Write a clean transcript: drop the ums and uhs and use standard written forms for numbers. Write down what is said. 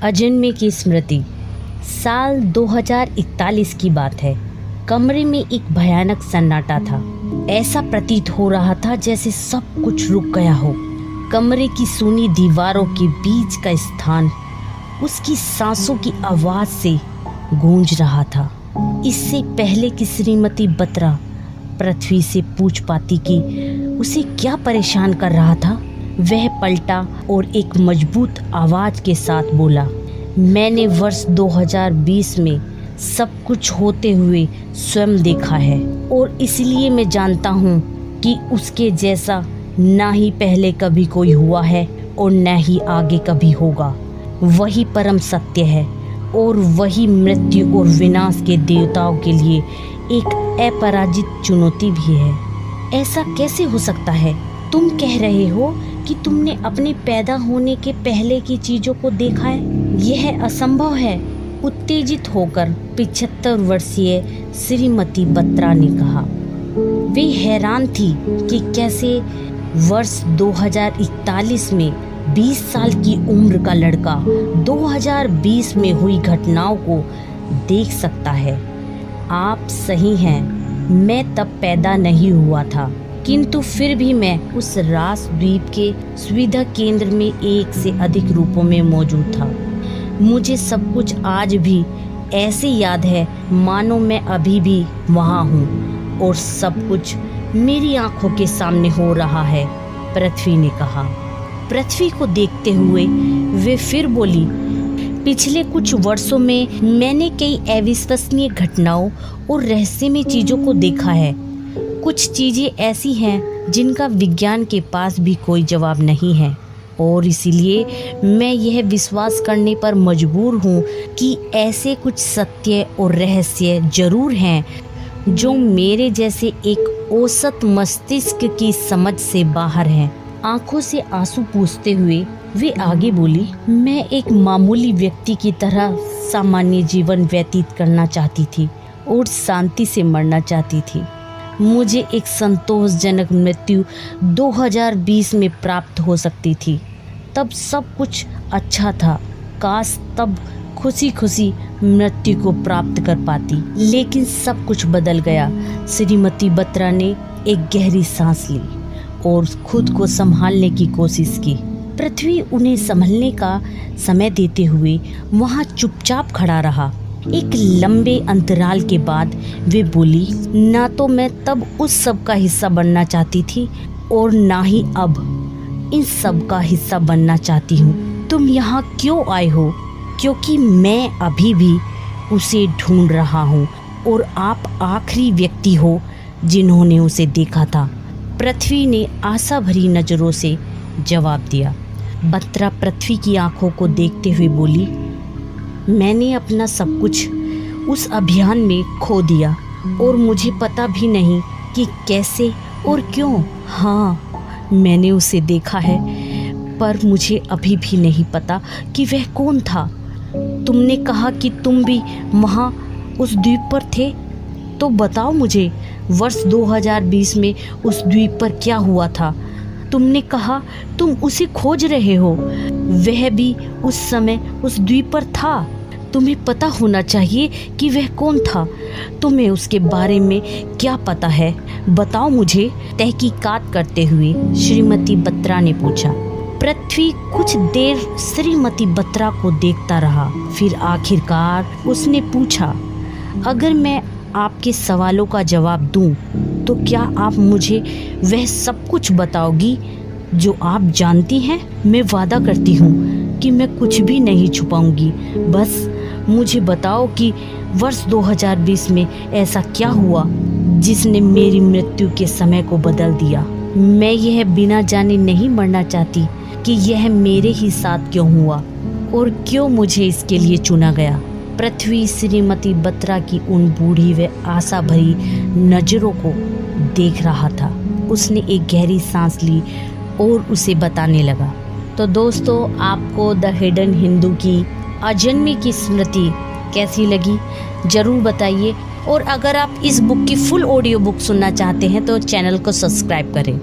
अजन्मे की स्मृति। साल 2041 की बात है। कमरे में एक भयानक सन्नाटा था। ऐसा प्रतीत हो रहा था जैसे सब कुछ रुक गया हो। कमरे की सूनी दीवारों के बीच का स्थान उसकी सांसों की आवाज से गूंज रहा था। इससे पहले कि श्रीमती बत्रा पृथ्वी से पूछ पाती कि उसे क्या परेशान कर रहा था, वह पलटा और एक मजबूत आवाज के साथ बोला, मैंने वर्ष 2020 में सब कुछ होते हुए स्वयं देखा है और इसलिए मैं जानता हूँ कि उसके जैसा ना ही पहले कभी कोई हुआ है और न ही आगे कभी होगा। वही परम सत्य है और वही मृत्यु और विनाश के देवताओं के लिए एक अपराजित चुनौती भी है। ऐसा कैसे हो सकता है? तुम कह रहे हो कि तुमने अपने पैदा होने के पहले की चीजों को देखा है? यह असंभव है। उत्तेजित होकर 75 वर्षीय श्रीमती बत्रा ने कहा। वे हैरान थी कि कैसे वर्ष 2041 में 20 साल की उम्र का लड़का 2020 में हुई घटनाओं को देख सकता है। आप सही हैं, मैं तब पैदा नहीं हुआ था, किंतु फिर भी मैं उस रास द्वीप के सुविधा केंद्र में एक से अधिक रूपों में मौजूद था। मुझे सब कुछ आज भी ऐसे याद है मानो मैं अभी भी वहाँ हूँ और सब कुछ मेरी आंखों के सामने हो रहा है, पृथ्वी ने कहा। पृथ्वी को देखते हुए वे फिर बोली, पिछले कुछ वर्षों में मैंने कई अविश्वसनीय घटनाओं और रहस्यमय चीज़ों को देखा है। कुछ चीज़ें ऐसी हैं जिनका विज्ञान के पास भी कोई जवाब नहीं है और इसीलिए मैं यह विश्वास करने पर मजबूर हूँ कि ऐसे कुछ सत्य और रहस्य जरूर हैं जो मेरे जैसे एक औसत मस्तिष्क की समझ से बाहर हैं। आंखों से आंसू पूछते हुए वे आगे बोली, मैं एक मामूली व्यक्ति की तरह सामान्य जीवन व्यतीत करना चाहती थी और शांति से मरना चाहती थी। मुझे एक संतोषजनक मृत्यु 2020 में प्राप्त हो सकती थी। तब सब कुछ अच्छा था। काश तब खुशी खुशी मृत्यु को प्राप्त कर पाती, लेकिन सब कुछ बदल गया। श्रीमती बत्रा ने एक गहरी सांस ली और खुद को संभालने की कोशिश की। पृथ्वी उन्हें संभलने का समय देते हुए वहां चुपचाप खड़ा रहा। एक लंबे अंतराल के बाद वे बोली, ना तो मैं तब उस सब का हिस्सा बनना चाहती थी और ना ही अब इन सब का हिस्सा बनना चाहती हूँ। तुम यहाँ क्यों आए हो? क्योंकि मैं अभी भी उसे ढूंढ रहा हूँ और आप आखिरी व्यक्ति हो जिन्होंने उसे देखा था, पृथ्वी ने आशा भरी नजरों से जवाब दिया। बत्रा पृथ्वी की आंखों को देखते हुए बोली, मैंने अपना सब कुछ उस अभियान में खो दिया और मुझे पता भी नहीं कि कैसे और क्यों। हाँ, मैंने उसे देखा है, पर मुझे अभी भी नहीं पता कि वह कौन था। तुमने कहा कि तुम भी वहाँ उस द्वीप पर थे, तो बताओ मुझे वर्ष 2020 में उस द्वीप पर क्या हुआ था? तुमने कहा तुम उसे खोज रहे हो, वह भी उस समय उस द्वीप पर था। तुम्हें पता होना चाहिए कि वह कौन था। तुम्हें उसके बारे में क्या पता है? बताओ मुझे, तहकीकात करते हुए श्रीमती बत्रा ने पूछा। पृथ्वी कुछ देर श्रीमती बत्रा को देखता रहा, फिर आखिरकार उसने पूछा, अगर मैं आपके सवालों का जवाब दूं, तो क्या आप मुझे वह सब कुछ बताओगी जो आप जानती हैं? मैं वादा करती हूँ कि मैं कुछ भी नहीं छुपाऊंगी। बस मुझे बताओ कि वर्ष 2020 में ऐसा क्या हुआ जिसने मेरी मृत्यु के समय को बदल दिया। मैं यह बिना जाने नहीं मरना चाहती कि यह मेरे ही साथ क्यों हुआ और क्यों मुझे इसके लिए चुना गया। पृथ्वी श्रीमती बत्रा की उन बूढ़ी व आशा भरी नजरों को देख रहा था। उसने एक गहरी सांस ली और उसे बताने लगा। तो दोस्तों, आपको द हिडन हिंदू की अजन्मे की स्मृति कैसी लगी ज़रूर बताइए और अगर आप इस बुक की फुल ऑडियो बुक सुनना चाहते हैं तो चैनल को सब्सक्राइब करें।